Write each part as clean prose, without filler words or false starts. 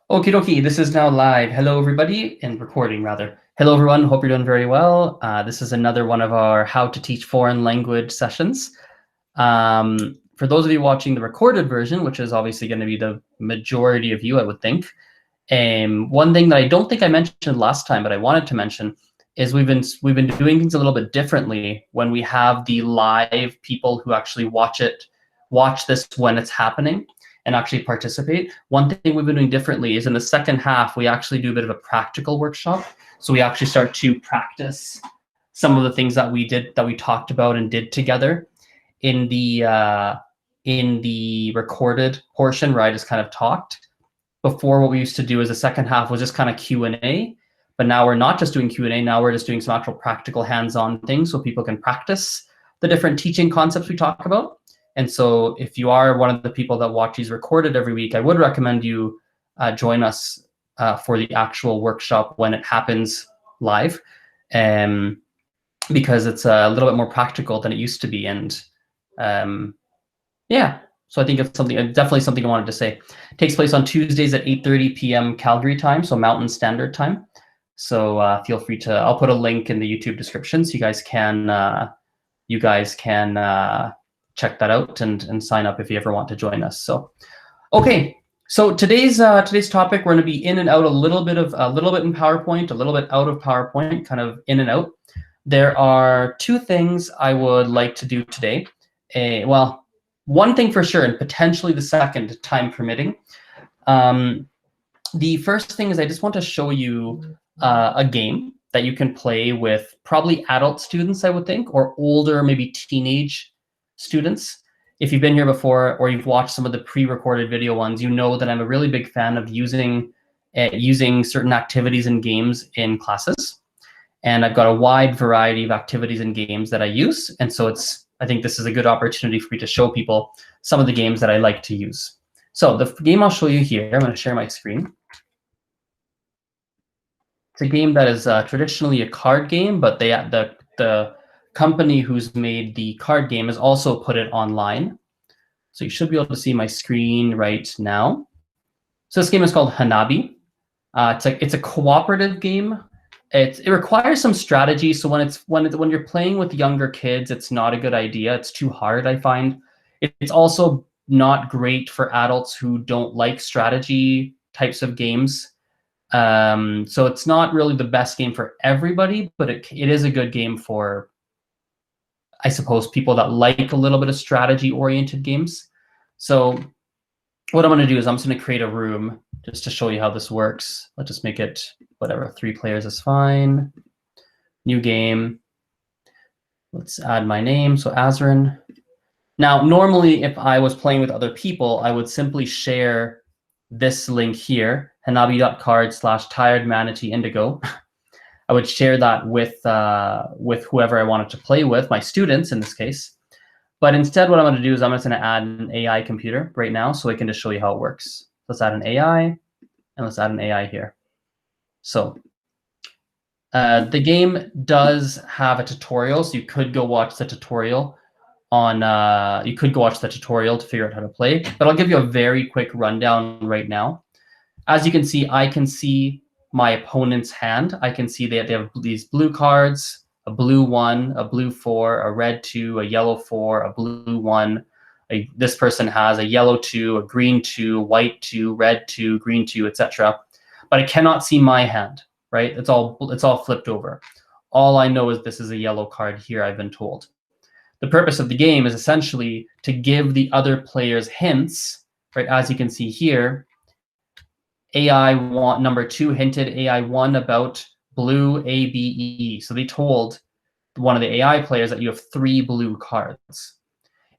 Okie dokie, this is now live. Hello, everybody, and recording rather. Hello, everyone. Hope you're doing very well. This is another one of our How to Teach Foreign Language sessions. For those of you watching the recorded version, which is obviously going to be the majority of you, I would think. One thing that I don't think I mentioned last time, but I wanted to mention, is we've been doing things a little bit differently when we have the live people who actually watch this when it's happening, and actually participate. One thing we've been doing differently is in the second half, we actually do a bit of a practical workshop. So we actually start to practice some of the things that we talked about and did together in the recorded portion where I just kind of talked. Before, what we used to do is the second half was just kind of Q&A, but now we're not just doing Q&A, now we're just doing some actual practical hands-on things so people can practice the different teaching concepts we talk about. And so if you are one of the people that watch these recorded every week, I would recommend you join us for the actual workshop when it happens live, because it's a little bit more practical than it used to be. And yeah, so I think it's definitely something I wanted to say. It takes place on Tuesdays at 8:30 p.m. Calgary time, so Mountain Standard Time. So feel free to, I'll put a link in the YouTube description so you guys can check that out and sign up if you ever want to join us. So, okay. So today's topic, we're going to be in and out a little bit in PowerPoint, a little bit out of PowerPoint, kind of in and out. There are two things I would like to do today. Well, one thing for sure, and potentially the second, time permitting. The first thing is I just want to show you a game that you can play with probably adult students, I would think, or older, maybe teenage students. If you've been here before or you've watched some of the pre-recorded video ones, you know that I'm a really big fan of using certain activities and games in classes. And I've got a wide variety of activities and games that I use. And so I think this is a good opportunity for me to show people some of the games that I like to use. So the game I'll show you here, I'm going to share my screen. It's a game that is traditionally a card game, but the company who's made the card game has also put it online. So you should be able to see my screen right now. So this game is called Hanabi. It's a cooperative game. It requires some strategy. So when you're playing with younger kids, it's not a good idea. It's too hard, I find. It's also not great for adults who don't like strategy types of games. So it's not really the best game for everybody, but it is a good game for, I suppose, people that like a little bit of strategy-oriented games. So what I'm going to do is I'm just going to create a room just to show you how this works. Let's just make it whatever, 3 players is fine. New game. Let's add my name, so Azrin. Now, normally, if I was playing with other people, I would simply share this link here, hanabi.card/tiredmanateeindigo. I would share that with whoever I wanted to play with, my students in this case. But instead, what I'm going to do is I'm just going to add an AI computer right now so I can just show you how it works. Let's add an AI, and let's add an AI here. So the game does have a tutorial, so you could go watch the tutorial to figure out how to play. But I'll give you a very quick rundown right now. As you can see, I can see my opponent's hand. I can see they have these blue cards, a blue 1, a blue 4, a red 2, a yellow 4, a blue 1. This person has a yellow 2, a green 2, white 2, red 2, green 2, etc. But I cannot see my hand, right? It's all flipped over. All I know is this is a yellow card here, I've been told. The purpose of the game is essentially to give the other players hints, right? As you can see here, AI1, number 2 hinted AI1 about blue A, B, E. So they told one of the AI players that you have 3 blue cards.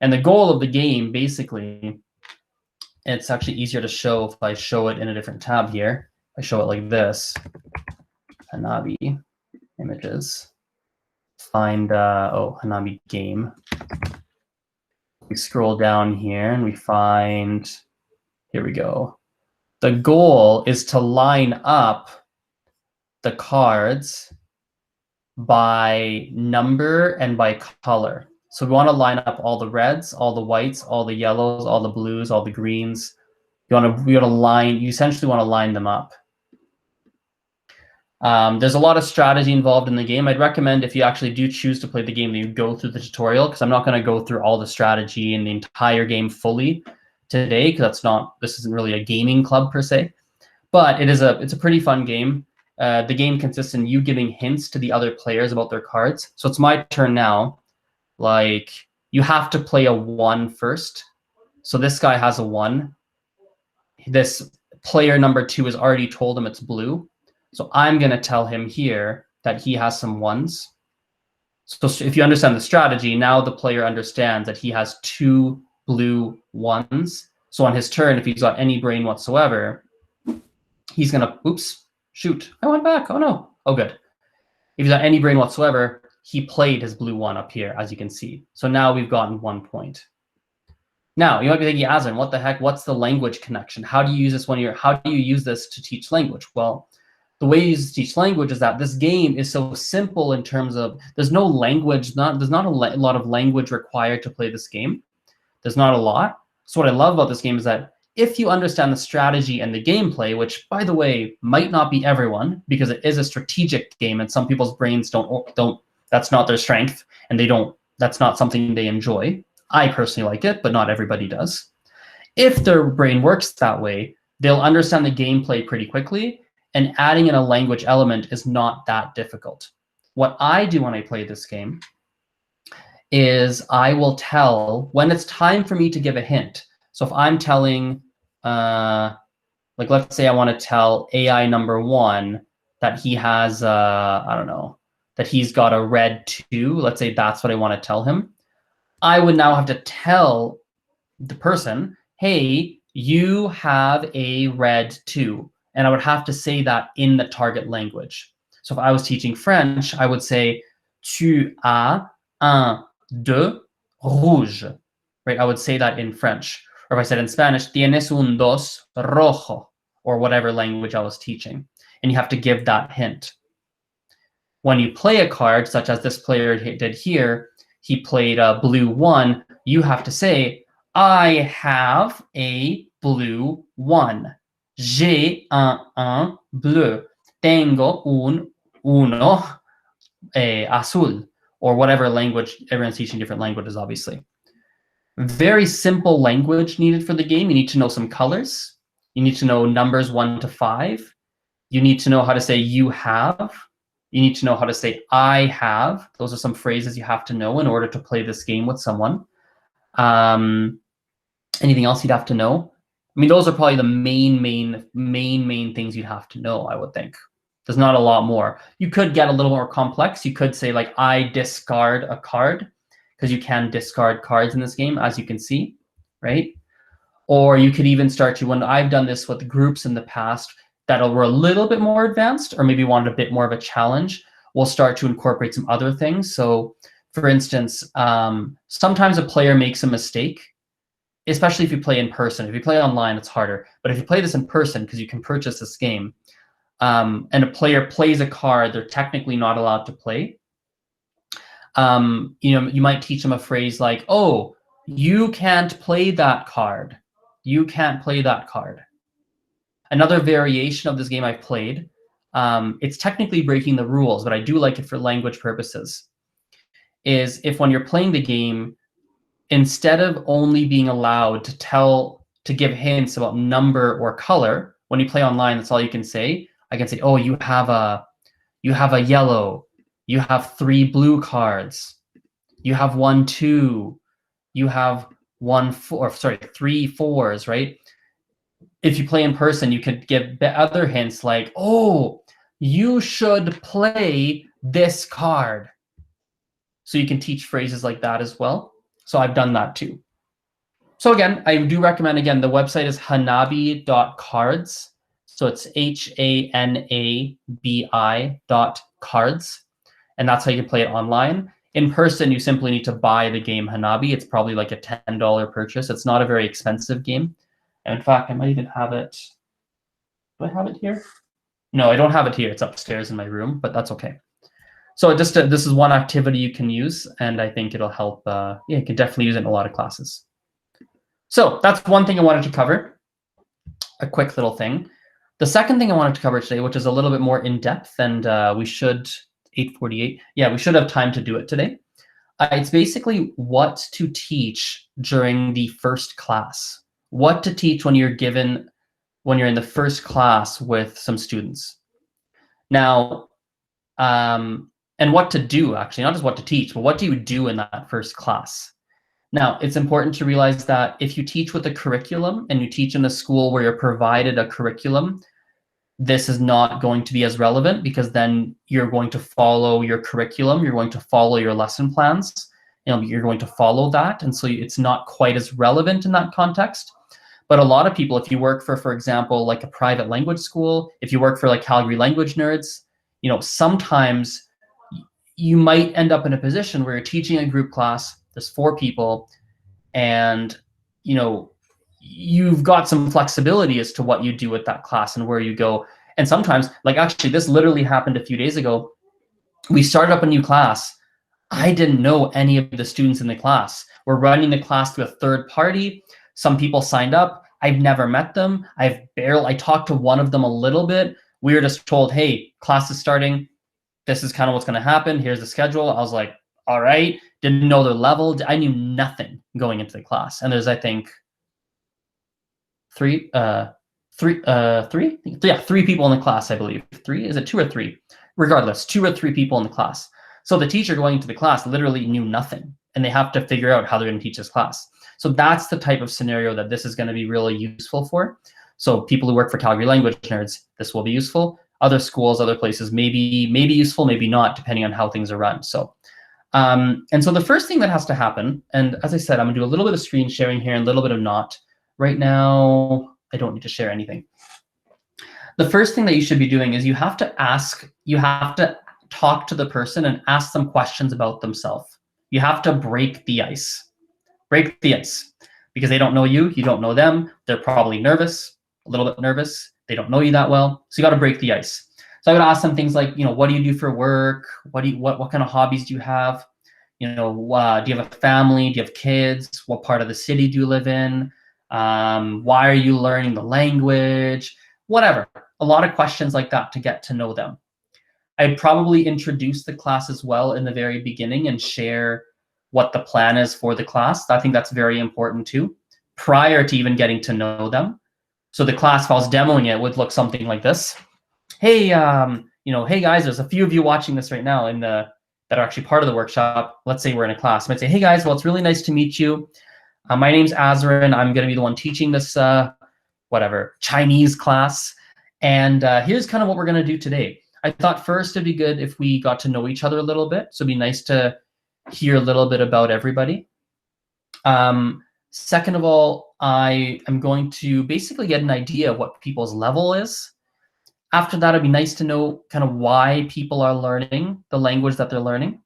And the goal of the game, basically, it's actually easier to show if I show it in a different tab here. I show it like this. Hanabi images. Find, Hanabi game. We scroll down here and we find, here we go. The goal is to line up the cards by number and by color. So we want to line up all the reds, all the whites, all the yellows, all the blues, all the greens, You essentially want to line them up. There's a lot of strategy involved in the game. I'd recommend if you actually do choose to play the game that you go through the tutorial, because I'm not going to go through all the strategy in the entire game fully today, because this isn't really a gaming club per se. But it's a pretty fun game. The game consists in you giving hints to the other players about their cards. So it's my turn now. Like, you have to play a 1 first. So this guy has a 1. This player number 2 has already told him it's blue. So I'm going to tell him here that he has some 1s. So if you understand the strategy, now the player understands that he has 2 blue 1s. So on his turn, if he's got any brain whatsoever, he's going to, oops, shoot, I went back. Oh, no. Oh, good. If he's got any brain whatsoever, he played his blue 1 up here, as you can see. So now we've gotten 1 point. Now, you might be thinking, Azan, what the heck? What's the language connection? How do you use this how do you use this to teach language? Well, the way you use it to teach language is that this game is so simple in terms of there's no language, there's not a lot of language required to play this game. There's not a lot. So what I love about this game is that if you understand the strategy and the gameplay, which, by the way, might not be everyone, because it is a strategic game and some people's brains don't that's not their strength, and that's not something they enjoy. I personally like it, but not everybody does. If their brain works that way, they'll understand the gameplay pretty quickly, and adding in a language element is not that difficult. What I do when I play this game is I will tell, when it's time for me to give a hint. So if I'm telling, like let's say I want to tell AI number 1 that he has, I don't know, that he's got a red 2. Let's say that's what I want to tell him. I would now have to tell the person, hey, you have a red 2. And I would have to say that in the target language. So if I was teaching French, I would say, tu as un de rouge. Right? I would say that in French. Or if I said in Spanish, tienes un dos rojo, or whatever language I was teaching. And you have to give that hint. When you play a card, such as this player did here, he played a blue 1, you have to say, I have a blue 1. J'ai un bleu. Tengo uno azul. Or whatever language, everyone's teaching different languages, obviously. Very simple language needed for the game. You need to know some colors. You need to know numbers 1 to 5. You need to know how to say you have. You need to know how to say I have. Those are some phrases you have to know in order to play this game with someone. Anything else you'd have to know? I mean, those are probably the main things you'd have to know, I would think. There's not a lot more. You could get a little more complex. You could say, like, I discard a card, because you can discard cards in this game, as you can see, right? Or you could even start to, when I've done this with groups in the past that were a little bit more advanced, or maybe wanted a bit more of a challenge, we'll start to incorporate some other things. So, for instance, sometimes a player makes a mistake, especially if you play in person. If you play online, it's harder. But if you play this in person, because you can purchase this game, and a player plays a card they're technically not allowed to play, you might teach them a phrase like, oh, you can't play that card. You can't play that card. Another variation of this game I've played, it's technically breaking the rules, but I do like it for language purposes, is if when you're playing the game, instead of only being allowed to give hints about number or color, when you play online, that's all you can say. I can say, oh, you have a yellow, you have 3 blue cards, you have 1 2, you have 3 4s, right? If you play in person, you could give other hints like, oh, you should play this card. So you can teach phrases like that as well. So I've done that too. So again, I do recommend, again, the website is hanabi.cards. So it's HANABI.cards. And that's how you can play it online. In person, you simply need to buy the game Hanabi. It's probably like a $10 purchase. It's not a very expensive game. And in fact, I might even have it. Do I have it here? No, I don't have it here. It's upstairs in my room, but that's okay. So this is one activity you can use, and I think it'll help. You can definitely use it in a lot of classes. So that's one thing I wanted to cover. a quick little thing. The second thing I wanted to cover today, which is a little bit more in depth, and we should 8:48. Yeah, we should have time to do it today. It's basically what to teach during the first class. What to teach when you're in the first class with some students. Now, and what to do, actually, not just what to teach, but what do you do in that first class? Now, it's important to realize that if you teach with a curriculum and you teach in a school where you're provided a curriculum, this is not going to be as relevant, because then you're going to follow your curriculum, you're going to follow your lesson plans, you're going to follow that, and so it's not quite as relevant in that context. But a lot of people, if you work for example, like a private language school, if you work for like Calgary Language Nerds, sometimes you might end up in a position where you're teaching a group class, there's 4 people, and you've got some flexibility as to what you do with that class and where you go. And sometimes, like actually this literally happened a few days ago. We started up a new class. I didn't know any of the students in the class. We're running the class through a third party. Some people signed up. I've never met them. I talked to one of them a little bit. We were just told, hey, class is starting. This is kind of what's going to happen. Here's the schedule. I was like, all right. Didn't know their level. I knew nothing going into the class. And there's, I think, three people in the class, I believe. 3? Is it 2 or 3? Regardless, 2 or 3 people in the class. So the teacher going into the class literally knew nothing, and they have to figure out how they're going to teach this class. So that's the type of scenario that this is going to be really useful for. So people who work for Calgary Language Nerds, this will be useful. Other schools, other places, maybe useful, maybe not, depending on how things are run. So, and so the first thing that has to happen, and as I said, I'm gonna do a little bit of screen sharing here and a little bit of not. Right now, I don't need to share anything. The first thing that you should be doing is you have to talk to the person and ask them questions about themselves. You have to break the ice. Break the ice. Because they don't know you, you don't know them. They're probably nervous, a little bit nervous. They don't know you that well. So you got to break the ice. So I would ask them things like, what do you do for work? What kind of hobbies do you have? Do you have a family? Do you have kids? What part of the city do you live in? Why are you learning the language? Whatever. A lot of questions like that to get to know them. I'd probably introduce the class as well in the very beginning and share what the plan is for the class. I think that's very important too, prior to even getting to know them. So the class, if I was demoing it, would look something like this. Hey, hey guys, there's a few of you watching this right now that are actually part of the workshop. Let's say we're in a class. I might say, hey guys, well, it's really nice to meet you. My name's Azrin. I'm going to be the one teaching this, Chinese class. And here's kind of what we're going to do today. I thought first it'd be good if we got to know each other a little bit. So it'd be nice to hear a little bit about everybody. Second of all, I am going to basically get an idea of what people's level is. After that, it'd be nice to know kind of why people are learning the language that they're learning.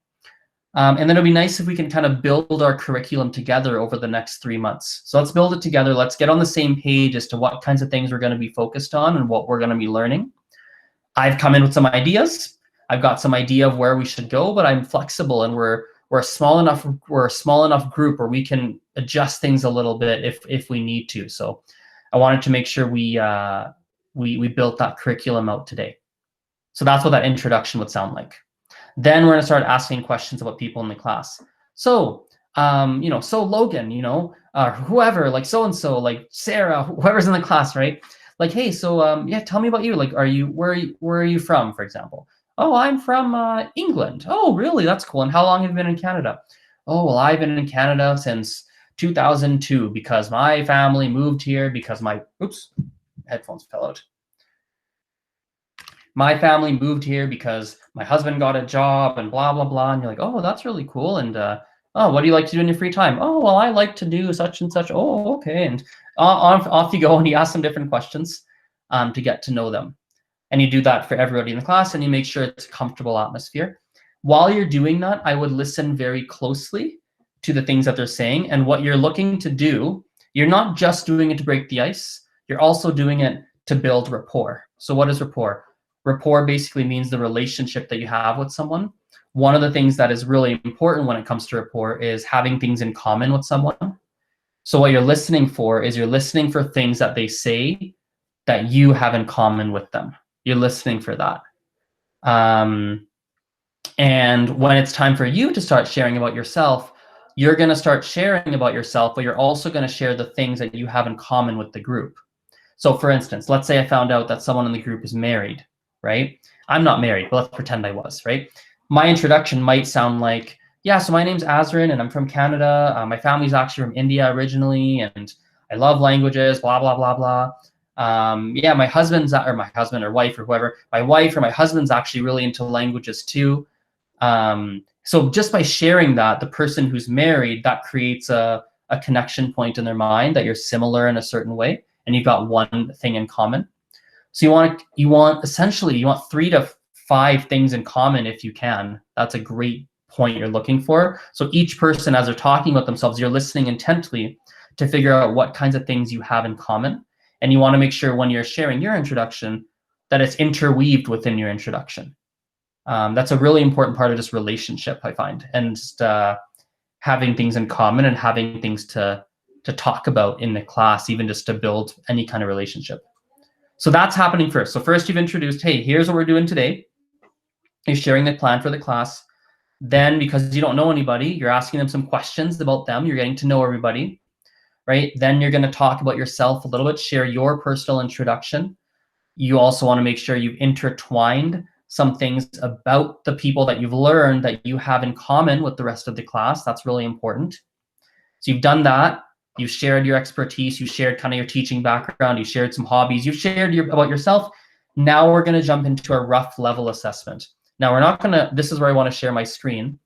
And then it'd be nice if we can kind of build our curriculum together over the next 3 months. So let's build it together. Let's get on the same page as to what kinds of things we're going to be focused on and what we're going to be learning. I've come in with some ideas. I've got some idea of where we should go, but I'm flexible, and we're a small enough group where we can adjust things a little bit if we need to. So I wanted to make sure we built that curriculum out today. So that's what that introduction would sound like. Then we're going to start asking questions about people in the class. So, so Logan, whoever, like so-and-so, like Sarah, whoever's in the class, right? Like, hey, so yeah, tell me about you. Like, where are you from, for example? Oh, I'm from England. Oh, really? That's cool. And how long have you been in Canada? Oh, well, I've been in Canada since 2002 because my family moved here because headphones fell out. My family moved here because my husband got a job and blah, blah, blah. And you're like, oh, that's really cool. And oh, what do you like to do in your free time? Oh, well, I like to do such and such. Oh, okay. And off you go, and you ask some different questions to get to know them. And you do that for everybody in the class, and you make sure it's a comfortable atmosphere. While you're doing that, I would listen very closely to the things that they're saying. And what you're looking to do, you're not just doing it to break the ice. You're also doing it to build rapport. So what is rapport? Rapport basically means the relationship that you have with someone. One of the things that is really important when it comes to rapport is having things in common with someone. So what you're listening for is you're listening for things that they say that you have in common with them. You're listening for that. And when it's time for you to start sharing about yourself, you're going to start sharing about yourself, but you're also going to share the things that you have in common with the group. So for instance, let's say I found out that someone in the group is married, right? I'm not married, but let's pretend I was, right? My introduction might sound like, yeah, so my name's Azrin and I'm from Canada. My family's actually from India originally, and I love languages, blah, blah, blah, blah. Yeah, my husband or wife or whoever, my wife or my husband's actually really into languages too. So just by sharing that, the person who's married, that creates a connection point in their mind that you're similar in a certain way, and you've got one thing in common. So you want essentially 3 to 5 things in common if you can. That's a great point you're looking for. So each person, as they're talking about themselves, you're listening intently to figure out what kinds of things you have in common. And you want to make sure when you're sharing your introduction that it's interweaved within your introduction. That's a really important part of this relationship, I find, and just having things in common and having things to talk about in the class, even just to build any kind of relationship. So that's happening first. So first you've introduced, hey, here's what we're doing today. You're sharing the plan for the class. Then, because you don't know anybody, you're asking them some questions about them. You're getting to know everybody, right? Then you're going to talk about yourself a little bit, share your personal introduction. You also want to make sure you've intertwined some things about the people that you've learned that you have in common with the rest of the class. That's really important. So you've done that. You've shared your expertise. You shared kind of your teaching background. You shared some hobbies. You've shared about yourself. Now we're going to jump into a rough level assessment. Now we're not going to, this is where I want to share my screen.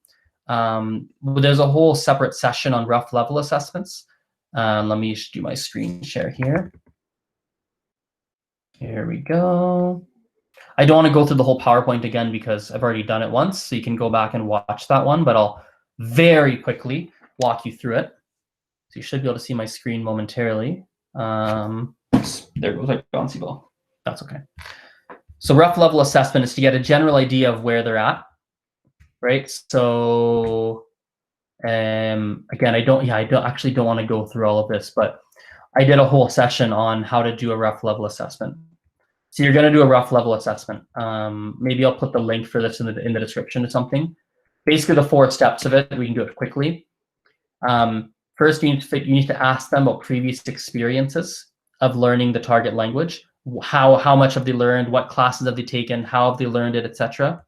There's a whole separate session on rough level assessments. Let me do my screen share here. Here we go. I don't want to go through the whole PowerPoint again because I've already done it once, so you can go back and watch that one, but I'll very quickly walk you through it. So you should be able to see my screen momentarily. There goes my bouncy ball. That's okay. So rough level assessment is to get a general idea of where they're at, right? So again, I actually don't want to go through all of this, but I did a whole session on how to do a rough level assessment. So you're going to do a rough level assessment. Maybe I'll put the link for this in the description or something. Basically, the 4 steps of it. We can do it quickly. First, you need to ask them about previous experiences of learning the target language. How much have they learned? What classes have they taken? How have they learned it, etc.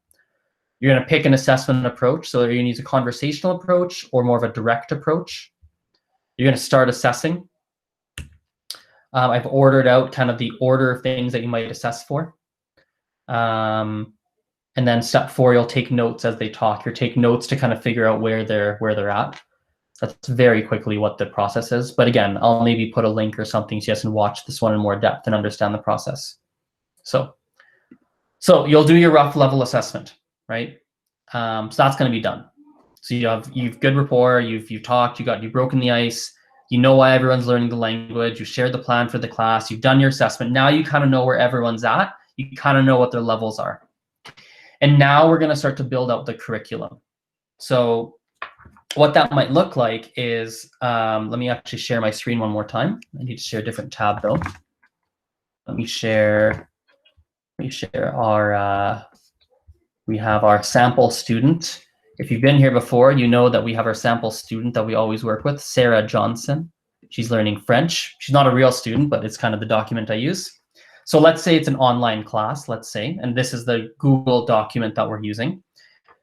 You're going to pick an assessment approach. So you're going to use a conversational approach or more of a direct approach. You're going to start assessing. I've ordered out kind of the order of things that you might assess for. And then step 4, you'll take notes as they talk. You'll take notes to kind of figure out where they're at. That's very quickly what the process is. But again, I'll maybe put a link or something so you guys can watch this one in more depth and understand the process. So you'll do your rough level assessment, right? So that's going to be done. So you've good rapport. You've talked. You've broken the ice. You know why everyone's learning the language. You shared the plan for the class. You've done your assessment. Now you kind of know where everyone's at. You kind of know what their levels are. And now we're going to start to build out the curriculum. So what that might look like is, let me actually share my screen one more time. I need to share a different tab though. Let me share our, we have our sample student. If you've been here before, you know that we have our sample student that we always work with, Sarah Johnson. She's learning French. She's not a real student, but it's kind of the document I use. So let's say it's an online class, let's say, and this is the Google document that we're using.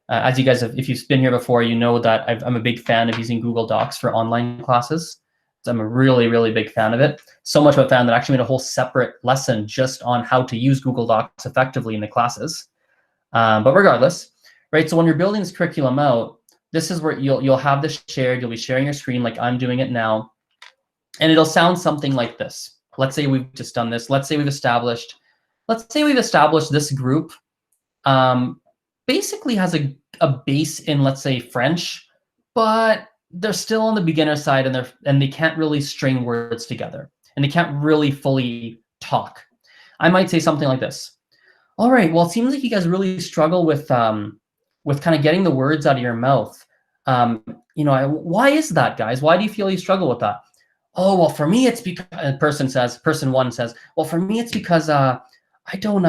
As you guys have, if you've been here before, you know that I'm a big fan of using Google Docs for online classes. So I'm a really, really big fan of it. So much of a fan that I actually made a whole separate lesson just on how to use Google Docs effectively in the classes. But regardless, right? So when you're building this curriculum out, this is where you'll have this shared. You'll be sharing your screen like I'm doing it now, and it'll sound something like this. Let's say we've just done this. Let's say we've established this group. Basically has a base in, let's say, French, but they're still on the beginner side, and they can't really string words together, and they can't really fully talk. I might say something like this. All right, well, it seems like you guys really struggle with kind of getting the words out of your mouth. Why is that, guys? Why do you feel you struggle with that? oh, well, for me, it's because person one says, well, for me, it's because I don't,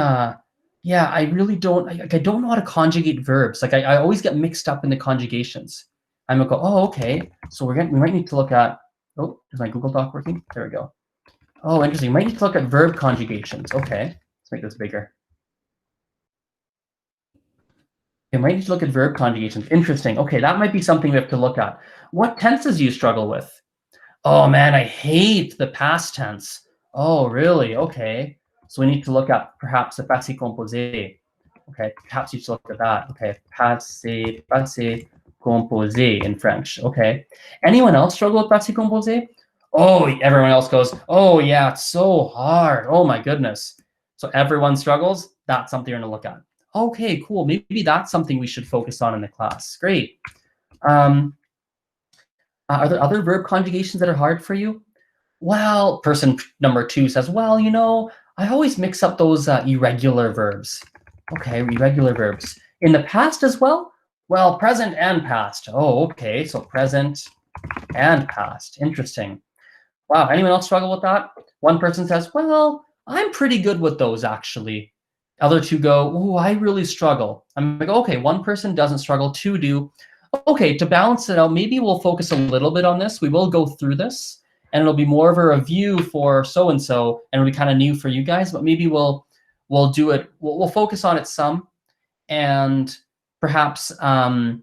yeah, I really don't, I don't know how to conjugate verbs. Like I always get mixed up in the conjugations. I'm gonna go, oh, okay. So we might need to look at, oh, is my Google Doc working? There we go. Oh, interesting. We might need to look at verb conjugations. Okay, let's make this bigger. You might need to look at verb conjugations. Interesting. Okay, that might be something we have to look at. What tenses do you struggle with? Oh man, I hate the past tense. Oh, really? Okay. So we need to look at perhaps the passé composé. Okay, perhaps you should look at that. Okay, passé composé in French. Okay. Anyone else struggle with passé composé? Oh, everyone else goes, oh yeah, it's so hard. Oh my goodness. So everyone struggles. That's something you're gonna look at. Okay, cool. Maybe that's something we should focus on in the class. Great. Are there other verb conjugations that are hard for you? Well, person number two says, well, you know, I always mix up those irregular verbs. Okay, irregular verbs. In the past as well? Well, present and past. Oh, okay, so present and past. Interesting. Wow, anyone else struggle with that? One person says, well, I'm pretty good with those actually. Other two go, oh, I really struggle. I'm like, okay, one person doesn't struggle, two do. Okay, to balance it out, maybe we'll focus a little bit on this. We will go through this, and it'll be more of a review for so-and-so, and it'll be kind of new for you guys, but maybe we'll do it, we'll focus on it some, and perhaps in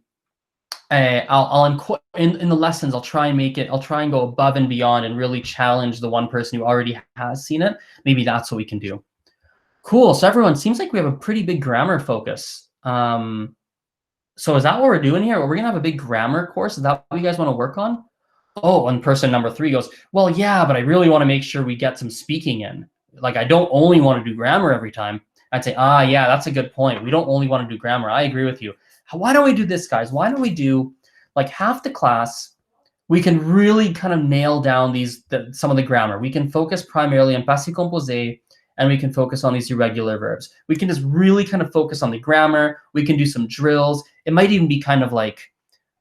the lessons, I'll try and go above and beyond and really challenge the one person who already has seen it. Maybe that's what we can do. Cool, so everyone, seems like we have a pretty big grammar focus. So is that what we're doing here? We're gonna have a big grammar course. Is that what you guys want to work on? Oh, and person number three goes, well, yeah, but I really want to make sure we get some speaking in. Like, I don't only want to do grammar every time. I'd say, yeah, that's a good point. We don't only want to do grammar. I agree with you. Why don't we do this, guys? Why don't we do like half the class? We can really kind of nail down some of the grammar. We can focus primarily on passé composé, and we can focus on these irregular verbs. We can just really kind of focus on the grammar. We can do some drills. It might even be kind of like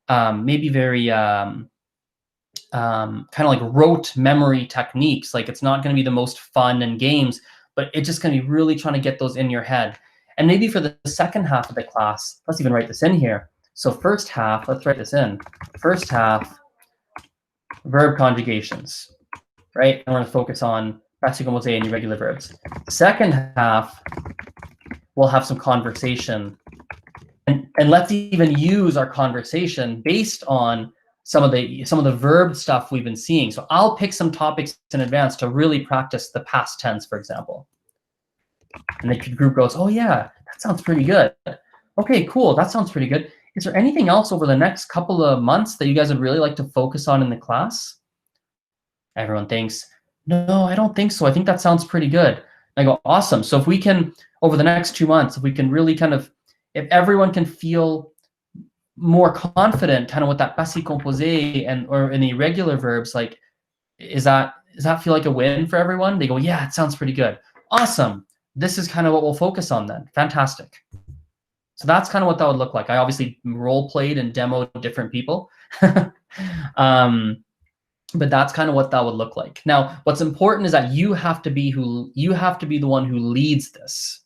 maybe very kind of like rote memory techniques. Like, it's not going to be the most fun and games, but it's just going to be really trying to get those in your head. And maybe for the second half of the class, let's even write this in here. So first half, let's write this in. First half, verb conjugations, right? And we're going to focus on passé composé and irregular verbs. Second half, we'll have some conversation. And let's even use our conversation based on some of the verb stuff we've been seeing. So I'll pick some topics in advance to really practice the past tense, for example. And the group goes, oh yeah, that sounds pretty good. Okay, cool, that sounds pretty good. Is there anything else over the next couple of months that you guys would really like to focus on in the class? Everyone thinks, no, I don't think so. I think that sounds pretty good. And I go, awesome. So if we can, over the next 2 months, if we can really kind of, if everyone can feel more confident kind of with that passé composé or in the irregular verbs, like, does that feel like a win for everyone? They go, yeah, it sounds pretty good. Awesome. This is kind of what we'll focus on then. Fantastic. So that's kind of what that would look like. I obviously role played and demoed different people. But that's kind of what that would look like. Now, what's important is that you have to be the one who leads this.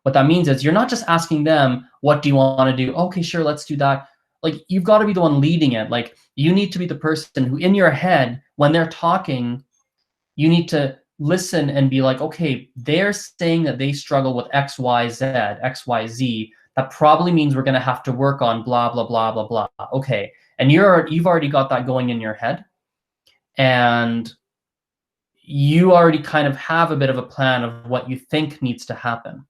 What that means is you're not just asking them, what do you want to do? Okay, sure, let's do that. Like, you've got to be the one leading it. Like, you need to be the person who, in your head, when they're talking, you need to listen and be like, okay, they're saying that they struggle with X, Y, Z, X, Y, Z. That probably means we're going to have to work on blah, blah, blah, blah, blah. Okay, and you've already got that going in your head. And you already kind of have a bit of a plan of what you think needs to happen.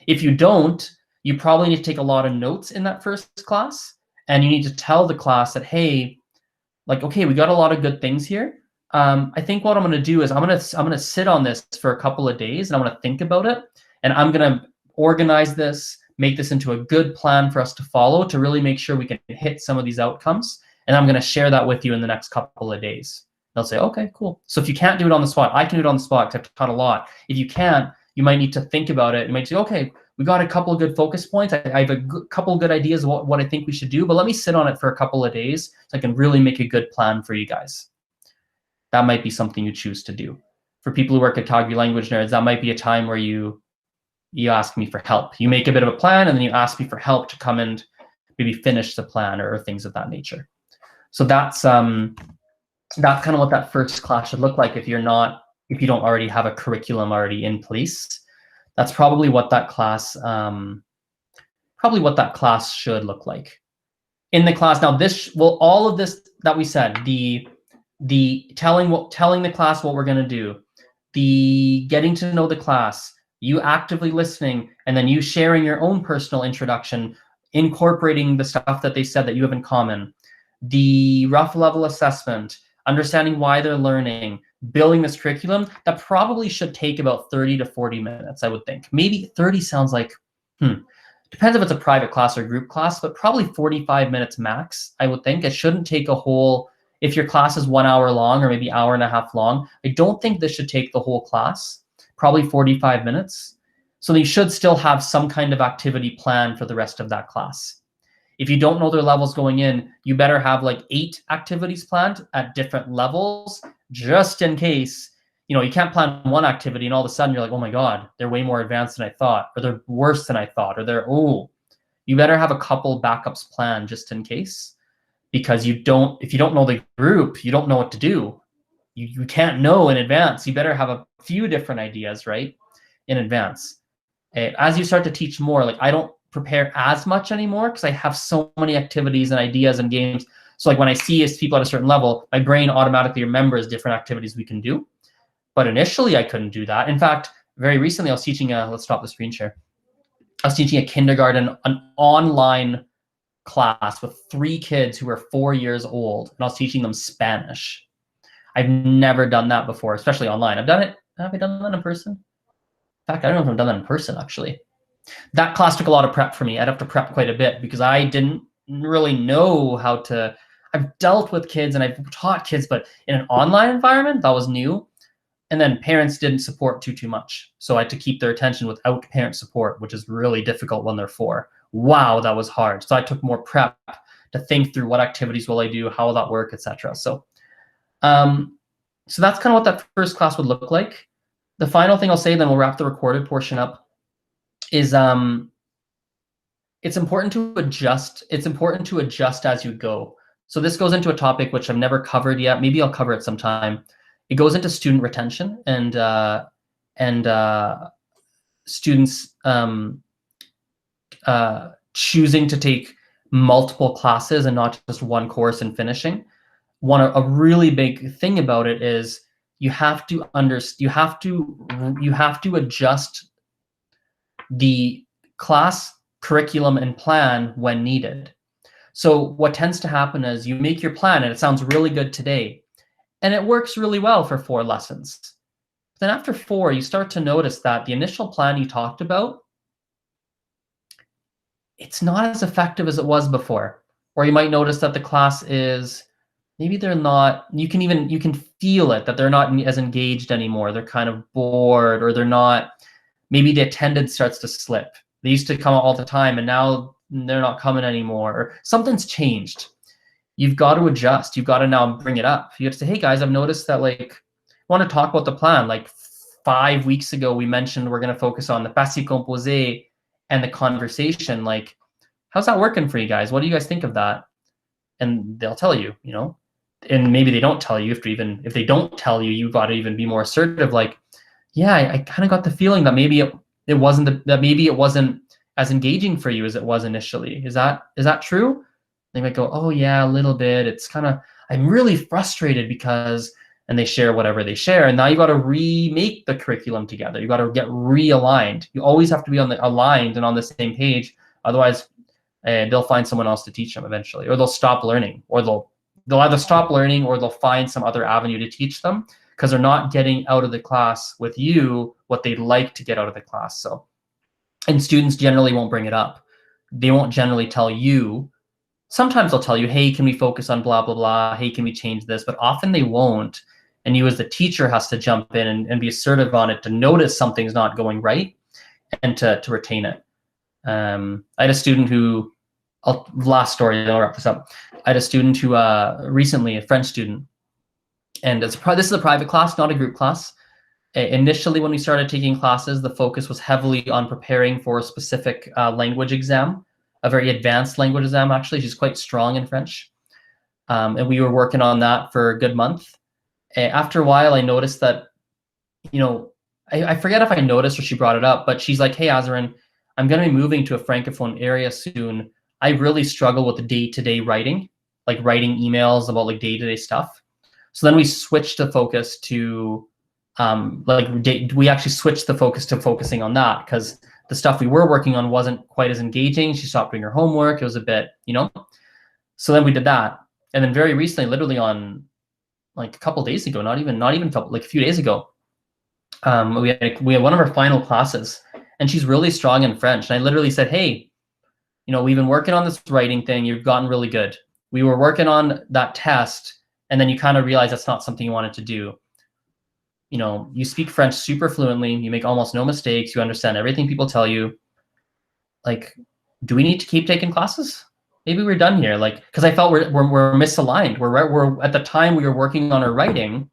If you don't, you probably need to take a lot of notes in that first class, and you need to tell the class that, hey, like, okay, we got a lot of good things here. I think what I'm going to do is I'm going to sit on this for a couple of days, and I'm going to think about it, and I'm going to organize this, make this into a good plan for us to follow to really make sure we can hit some of these outcomes, and I'm going to share that with you in the next couple of days. They'll say, okay, cool. So if you can't do it on the spot, I can do it on the spot because I've taught a lot. If you can't, you might need to think about it. You might say, okay, we got a couple of good focus points. I have a couple of good ideas of what I think we should do, but let me sit on it for a couple of days so I can really make a good plan for you guys. that might be something you choose to do. For people who work at Calgary Language Nerds, that might be a time where you ask me for help. You make a bit of a plan and then you ask me for help to come and maybe finish the plan or things of that nature. So that's kind of what that first class should look like if you don't already have a curriculum already in place. That's probably what that class should look like. In the class now, all of this that we said, the telling the class what we're going to do, the getting to know the class, you actively listening, and then you sharing your own personal introduction, incorporating the stuff that they said that you have in common, the rough level assessment, understanding why they're learning, building this curriculum, that probably should take about 30 to 40 minutes, I would think. Maybe 30 sounds like, depends if it's a private class or group class, but probably 45 minutes max, I would think. It shouldn't take a whole, if your class is 1 hour long or maybe hour and a half long, I don't think this should take the whole class, probably 45 minutes. So you should still have some kind of activity planned for the rest of that class. If you don't know their levels going in, you better have like 8 activities planned at different levels, just in case. You can't plan one activity and all of a sudden you're like, oh my God, they're way more advanced than I thought, or they're worse than I thought, or you better have a couple backups planned just in case, because if you don't know the group, you don't know what to do. You can't know in advance. You better have a few different ideas, right, in advance. As you start to teach more, like I don't prepare as much anymore because I have so many activities and ideas and games. So like when I see people at a certain level, my brain automatically remembers different activities we can do. But initially I couldn't do that. In fact, very recently I was teaching let's stop the screen share. I was teaching a kindergarten, an online class with 3 kids who were 4 years old, and I was teaching them Spanish. I've never done that before, especially online. I've done it. Have I done that in person? In fact, I don't know if I've done that in person, actually. That class took a lot of prep for me. I'd have to prep quite a bit because I didn't really know how to. I've dealt with kids and I've taught kids, but in an online environment, that was new. And then parents didn't support too much. So I had to keep their attention without parent support, which is really difficult when they're 4. Wow, that was hard. So I took more prep to think through what activities will I do, how will that work, etc. So that's kind of what that first class would look like. The final thing I'll say, then we'll wrap the recorded portion up, is it's important to adjust. It's important to adjust as you go. So this goes into a topic which I've never covered yet. Maybe I'll cover it sometime. It goes into student retention and students choosing to take multiple classes and not just one course and finishing. A really big thing about it is you have to adjust the class curriculum and plan when needed. So what tends to happen is you make your plan and it sounds really good today, and it works really well for 4 lessons. Then after 4, you start to notice that the initial plan you talked about, it's not as effective as it was before. Or you might notice that the class is, maybe they're not, you can feel it, that they're not as engaged anymore. They're kind of bored, or they're not, maybe the attendance starts to slip. They used to come all the time and now they're not coming anymore, or something's changed. You've got to adjust. You've got to now bring it up. You have to say, hey guys, I've noticed that I want to talk about the plan. Like 5 weeks ago, we mentioned we're going to focus on the passé composé and the conversation. Like, how's that working for you guys? What do you guys think of that? And they'll tell you, and maybe they don't tell you. If they don't tell you, you've got to even be more assertive. Like, yeah, I kind of got the feeling that maybe it wasn't as engaging for you as it was initially. Is that true? They might go, oh yeah, a little bit. It's kind of, I'm really frustrated because, and they share whatever they share. And now you got to remake the curriculum together. You got to get realigned. You always have to be aligned and on the same page. Otherwise, they'll find someone else to teach them eventually, or they'll stop learning, or they'll either stop learning or they'll find some other avenue to teach them because they're not getting out of the class with you what they'd like to get out of the class. So, and students generally won't bring it up. They won't generally tell you. Sometimes they'll tell you, hey, can we focus on blah, blah, blah? Hey, can we change this? But often they won't. And you as the teacher has to jump in and be assertive on it to notice something's not going right and to retain it. I had a student who, last story, then I'll wrap this up. I had a student who recently, a French student, And this is a private class, not a group class. Initially, when we started taking classes, the focus was heavily on preparing for a specific language exam, a very advanced language exam, actually. She's quite strong in French. And we were working on that for a good month. After a while, I noticed that, I forget if I noticed or she brought it up, but she's like, hey, Azarin, I'm going to be moving to a Francophone area soon. I really struggle with the day-to-day writing, like writing emails about like day-to-day stuff. So then we switched the focus to, we actually switched the focus to focusing on that because the stuff we were working on wasn't quite as engaging. She stopped doing her homework. It was a bit, So then we did that. And then very recently, literally on like a couple days ago, not even like a few days ago, we had one of our final classes, and she's really strong in French. And I literally said, hey, we've been working on this writing thing. You've gotten really good. We were working on that test, and then you kind of realize that's not something you wanted to do. You speak French super fluently. You make almost no mistakes. You understand everything people tell you. Like, do we need to keep taking classes? Maybe we're done here. Like, because I felt we're misaligned. We're at the time we were working on our writing,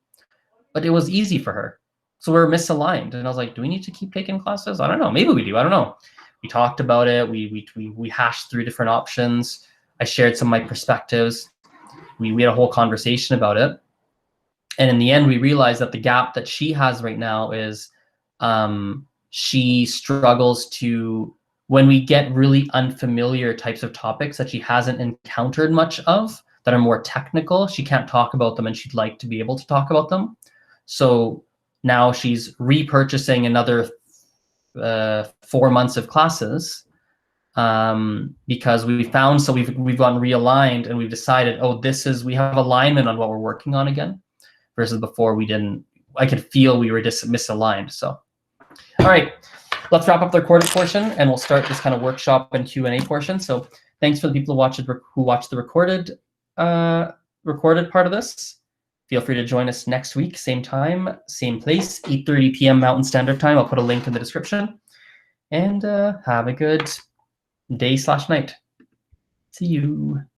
but it was easy for her. So we're misaligned. And I was like, do we need to keep taking classes? I don't know. Maybe we do. I don't know. We talked about it. We hashed through different options. I shared some of my perspectives. We had a whole conversation about it. And in the end, we realized that the gap that she has right now is she struggles to, when we get really unfamiliar types of topics that she hasn't encountered much of, that are more technical, she can't talk about them, and she'd like to be able to talk about them. So now she's repurchasing another 4 months of classes because we've gotten realigned, and we've decided, we have alignment on what we're working on again, versus before we didn't. I could feel we were just misaligned. So, all right, let's wrap up the recorded portion, and we'll start this kind of workshop and Q&A portion. So thanks for the people who watched the recorded part of this. Feel free to join us next week, same time, same place, 8:30 p.m. Mountain Standard Time. I'll put a link in the description. And have a good day/night. See you.